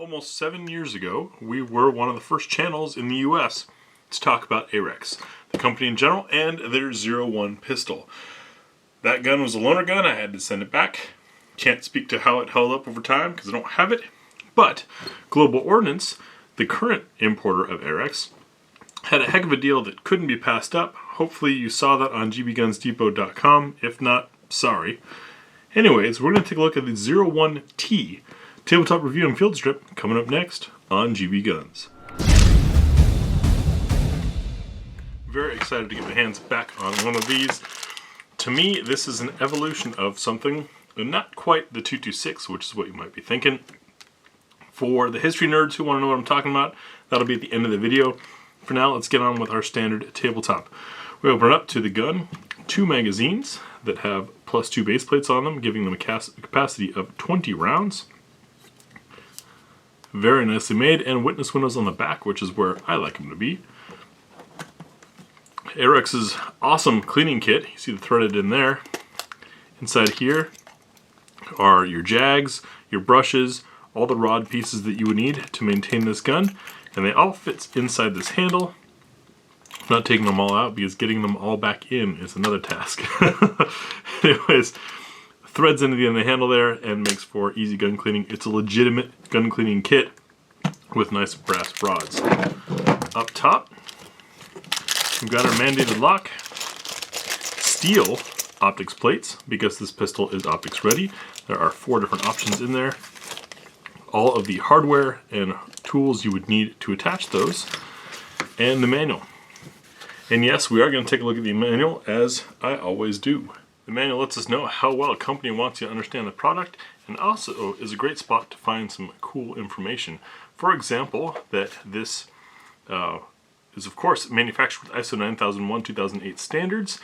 Almost 7 years ago, we were one of the first channels in the US to talk about Arex, the company in general, and their 01 pistol. That gun was a loaner gun. I had to send it back. Can't speak to how it held up over time because I don't have it. But Global Ordnance, the current importer of Arex, had a heck of a deal that couldn't be passed up. Hopefully you saw that on GBGunsDepot.com. If not, sorry. Anyways, we're going to take a look at the 01T tabletop review and field strip coming up next on GB Guns. Very excited to get my hands back on one of these. To me, this is an evolution of something, not quite the 226, which is what you might be thinking. For the history nerds who want to know what I'm talking about, that'll be at the end of the video. For now, let's get on with our standard tabletop. We open it up to the gun, 2 magazines that have +2 base plates on them, giving them a capacity of 20 rounds. Very nicely made, and witness windows on the back, which is where I like them to be. Arex's awesome cleaning kit, you see the threaded in there. Inside here are your jags, your brushes, all the rod pieces that you would need to maintain this gun, and they all fit inside this handle. I'm not taking them all out because getting them all back in is another task. Anyways, threads into the end of the handle there and makes for easy gun cleaning. It's a legitimate gun cleaning kit with nice brass rods. Up top, we've got our mandated lock, steel optics plates because this pistol is optics ready. There are 4 different options in there. All of the hardware and tools you would need to attach those, and the manual. And yes, we are going to take a look at the manual, as I always do. The manual lets us know how well a company wants you to understand the product, and also is a great spot to find some cool information. For example, that this is of course manufactured with ISO 9001-2008 standards,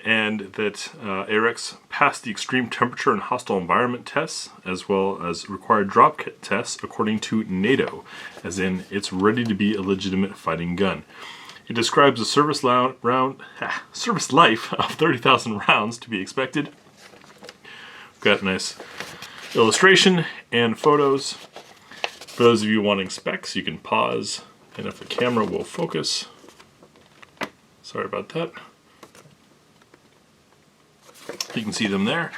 and that Arex passed the extreme temperature and hostile environment tests, as well as required drop kit tests according to NATO, as in it's ready to be a legitimate fighting gun. It describes a service life of 30,000 rounds to be expected. We've got a nice illustration and photos. For those of you wanting specs, you can pause, and if the camera will focus, sorry about that, you can see them there.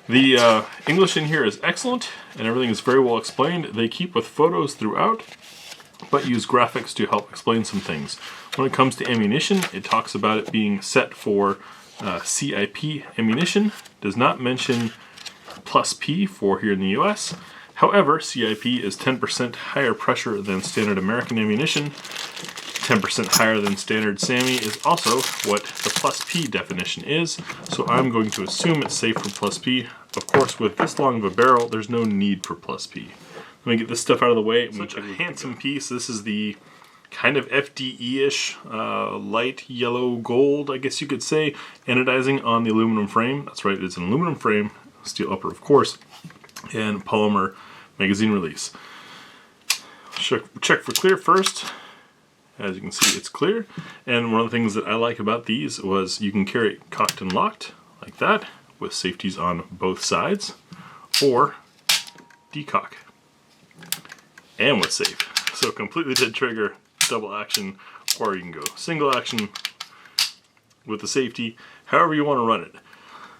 The English in here is excellent, and everything is very well explained. They keep with photos throughout, but use graphics to help explain some things. When it comes to ammunition, it talks about it being set for CIP ammunition. Does not mention +P for here in the US. However, CIP is 10% higher pressure than standard American ammunition. 10% higher than standard SAMI is also what the +P definition is, so I'm going to assume it's safe for +P. Of course, with this long of a barrel, there's no need for +P. Let me get this stuff out of the way. Such a handsome piece. This is the kind of FDE-ish light yellow gold, I guess you could say, anodizing on the aluminum frame. That's right, it's an aluminum frame, steel upper of course, and polymer magazine release. Check for clear first. As you can see, it's clear. And one of the things that I like about these was you can carry it cocked and locked like that with safeties on both sides, or decock and with safe. So completely dead trigger, double action, or you can go single action with the safety, however you want to run it.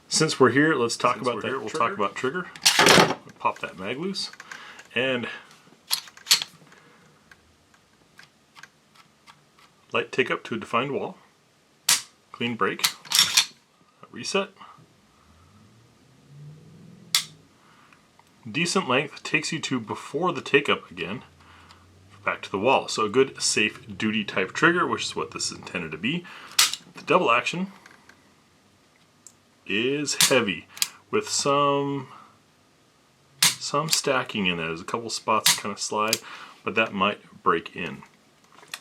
Since we're here, let's talk about that. We'll talk about trigger. Pop that mag loose, and light take up to a defined wall, clean break, reset. Decent length takes you to before the take up again, back to the wall. So a good safe duty type trigger, which is what this is intended to be. The double action is heavy with some stacking in there. There's a couple spots that kind of slide, but that might break in.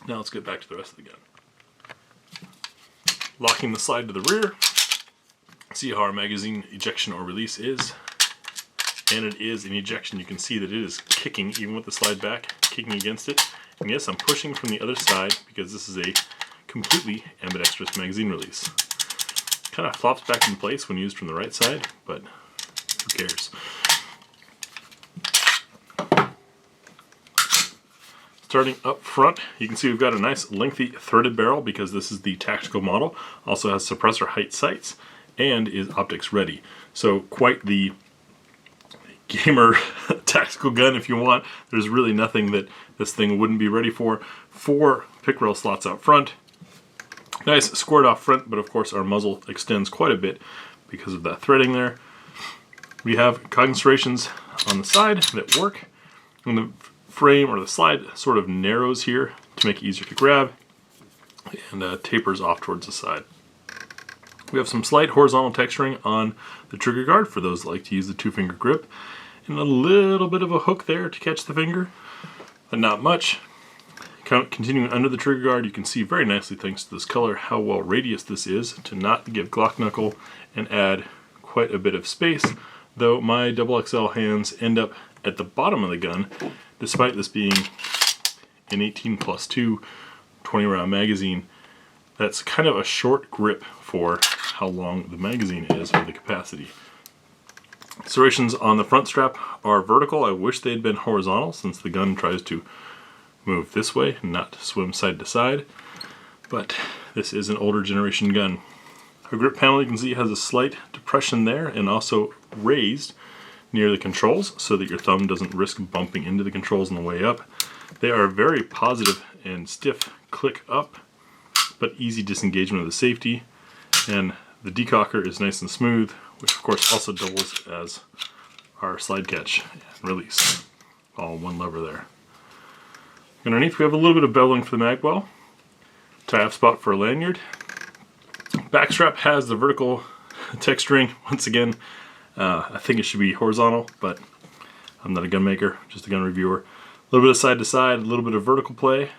Now let's get back to the rest of the gun. Locking the slide to the rear. See how our magazine ejection or release is. And it is an ejection. You can see that it is kicking, even with the slide back, kicking against it. And yes, I'm pushing from the other side because this is a completely ambidextrous magazine release. Kind of flops back in place when used from the right side, but who cares? Starting up front, you can see we've got a nice lengthy threaded barrel because this is the tactical model. Also has suppressor height sights and is optics ready. So quite the gamer tactical gun if you want. There's really nothing that this thing wouldn't be ready for. 4 pick rail slots out front. Nice squared off front, but of course our muzzle extends quite a bit because of that threading there. We have cog serrations on the side that work. And the frame or the slide sort of narrows here to make it easier to grab and tapers off towards the side. We have some slight horizontal texturing on the trigger guard for those that like to use the 2-finger grip, and a little bit of a hook there to catch the finger, but not much. Continuing under the trigger guard, you can see very nicely, thanks to this color, how well radius this is to not give Glock knuckle and add quite a bit of space, though my XXL hands end up at the bottom of the gun, despite this being an 18+2 20-round magazine. That's kind of a short grip for how long the magazine is for the capacity. Serrations on the front strap are vertical. I wish they'd been horizontal since the gun tries to move this way, not swim side to side, but this is an older generation gun. Our grip panel, you can see, has a slight depression there and also raised near the controls so that your thumb doesn't risk bumping into the controls on the way up. They are very positive and stiff click up, but easy disengagement of the safety, and the decocker is nice and smooth, which of course also doubles as our slide catch and release, all in one lever there. Underneath we have a little bit of beveling for the mag well, tie-off spot for a lanyard. Back strap has the vertical texturing. Once again, I think it should be horizontal, but I'm not a gun maker, just a gun reviewer. A little bit of side to side, a little bit of vertical play,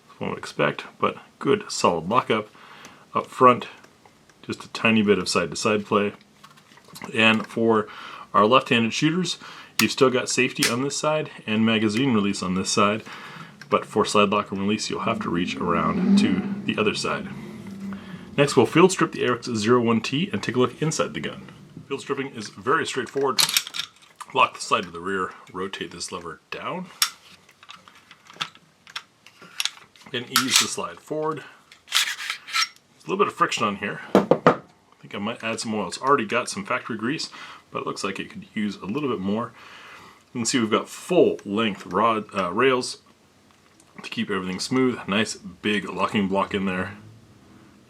that's what I would expect, but good solid lockup. Up front, just a tiny bit of side to side play. And for our left-handed shooters, you've still got safety on this side and magazine release on this side, but for slide lock and release you'll have to reach around to the other side. Next we'll field strip the Arex 01T and take a look inside the gun. Field stripping is very straightforward. Lock the slide to the rear, rotate this lever down, and ease the slide forward. There's a little bit of friction on here. I think I might add some oil. It's already got some factory grease, but it looks like it could use a little bit more. You can see we've got full length rod rails to keep everything smooth. Nice big locking block in there,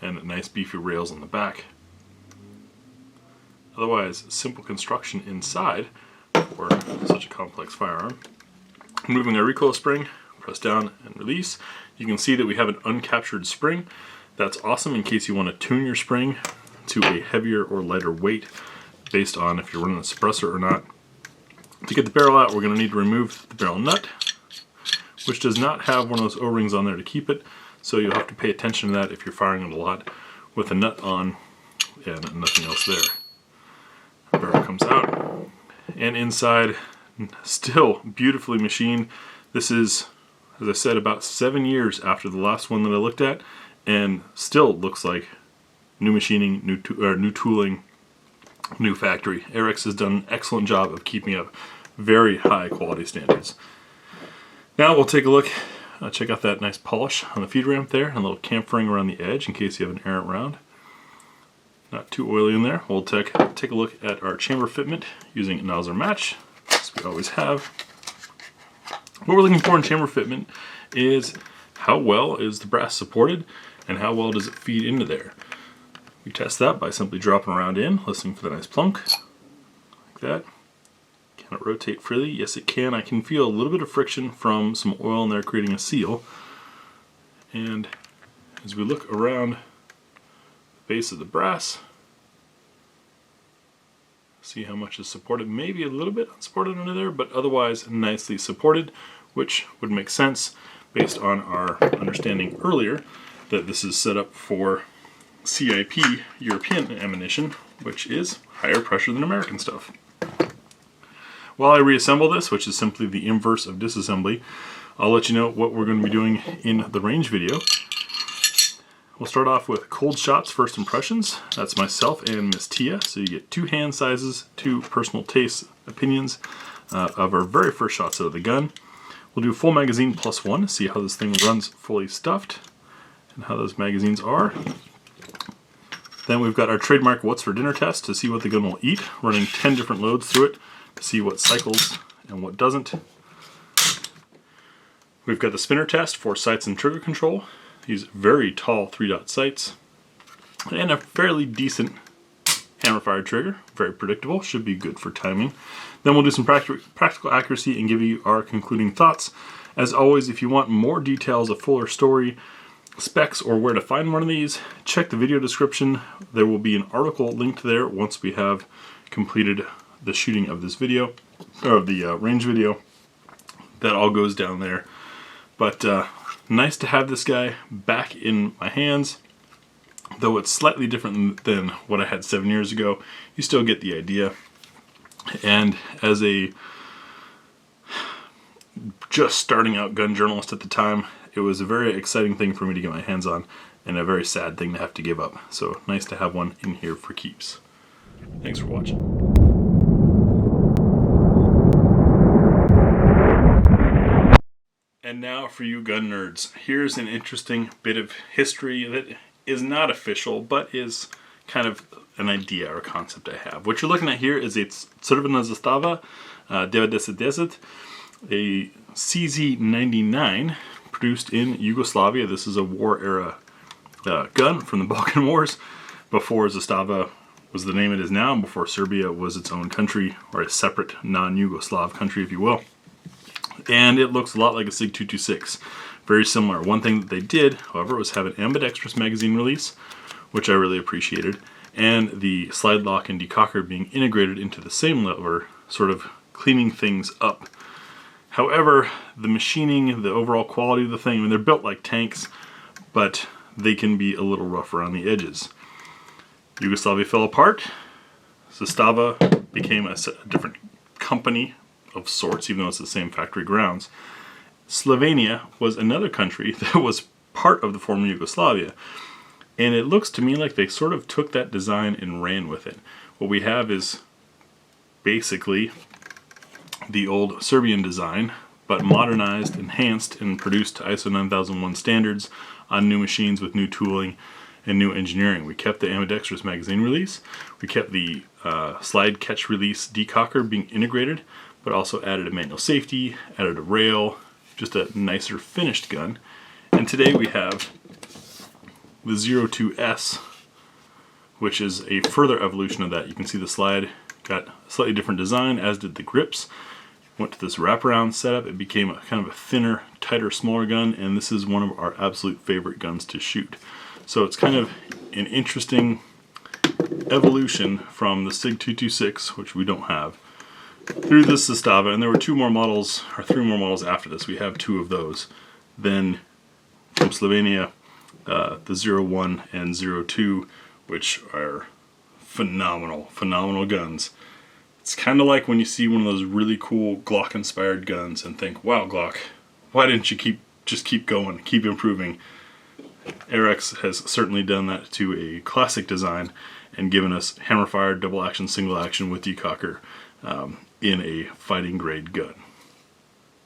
and nice beefy rails on the back. Otherwise, simple construction inside for such a complex firearm. Moving our recoil spring, press down and release. You can see that we have an uncaptured spring. That's awesome in case you want to tune your spring to a heavier or lighter weight based on if you're running a suppressor or not. To get the barrel out, we're going to need to remove the barrel nut, which does not have one of those O-rings on there to keep it, so you'll have to pay attention to that if you're firing it a lot with a nut on and nothing else there. The barrel comes out, and inside, still beautifully machined. This is, as I said, about 7 years after the last one that I looked at, and still looks like new machining, new tooling, new factory. Arex has done an excellent job of keeping up very high quality standards. Now we'll take a look, check out that nice polish on the feed ramp there, and a little chamfering around the edge in case you have an errant round. Not too oily in there. We'll take a look at our chamber fitment using nozzle match, as we always have. What we're looking for in chamber fitment is how well is the brass supported and how well does it feed into there. We test that by simply dropping around in, listening for the nice plunk, like that. Can it rotate freely? Yes it can. I can feel a little bit of friction from some oil in there creating a seal. And as we look around the base of the brass, see how much is supported. Maybe a little bit unsupported under there, but otherwise nicely supported, which would make sense based on our understanding earlier that this is set up for CIP European ammunition, which is higher pressure than American stuff. While I reassemble this, which is simply the inverse of disassembly, I'll let you know what we're going to be doing in the range video. We'll start off with cold shots, first impressions. That's myself and Miss Tia, so you get 2 hand sizes, 2 personal tastes, opinions of our very first shots out of the gun. We'll do full magazine +1 to see how this thing runs fully stuffed and how those magazines are. Then we've got our trademark what's for dinner test to see what the gun will eat, running 10 different loads through it to see what cycles and what doesn't. We've got the spinner test for sights and trigger control. These very tall 3-dot sights. And a fairly decent hammer-fired trigger. Very predictable, should be good for timing. Then we'll do some practical accuracy and give you our concluding thoughts. As always, if you want more details, a fuller story, specs, or where to find one of these, check the video description. There will be an article linked there once we have completed the shooting of this video, or of the range video. That all goes down there. But nice to have this guy back in my hands. Though it's slightly different than what I had 7 years ago, you still get the idea. And as a just starting out gun journalist at the time, it was a very exciting thing for me to get my hands on, and a very sad thing to have to give up. So nice to have one in here for keeps. Thanks for watching. And now for you gun nerds, here's an interesting bit of history that is not official, but is kind of an idea or concept I have. What you're looking at here is a Crvena zastava 9010, a CZ99 produced in Yugoslavia. This is a war era gun from the Balkan Wars, before Zastava was the name it is now, and before Serbia was its own country, or a separate non-Yugoslav country, if you will. And it looks a lot like a SIG 226. Very similar. One thing that they did, however, was have an ambidextrous magazine release, which I really appreciated, and the slide lock and decocker being integrated into the same lever, sort of cleaning things up. However, the machining, the overall quality of the thing, I mean, they're built like tanks, but they can be a little rough around the edges. Yugoslavia fell apart. Zastava became a different company of sorts, even though it's the same factory grounds. Slovenia was another country that was part of the former Yugoslavia, and it looks to me like they sort of took that design and ran with it. What we have is basically the old Serbian design, but modernized, enhanced, and produced to ISO 9001 standards on new machines with new tooling and new engineering. We kept the ambidextrous magazine release, we kept the slide catch release decocker being integrated, but also added a manual safety, added a rail, just a nicer finished gun. And today we have the 02S, which is a further evolution of that. You can see the slide got a slightly different design, as did the grips. Went to this wraparound setup. It became a kind of a thinner, tighter, smaller gun, and this is one of our absolute favorite guns to shoot. So it's kind of an interesting evolution from the SIG 226, which we don't have, through this Zastava, and there were 2 more models, or 3 more models after this. We have 2 of those. Then from Slovenia, the 01 and 02, which are phenomenal, phenomenal guns. It's kind of like when you see one of those really cool Glock-inspired guns and think, wow, Glock, why didn't you just keep going, keep improving? Arex has certainly done that to a classic design and given us hammer-fired, double-action, single-action with decocker in a fighting-grade gun.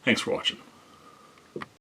Thanks for watching.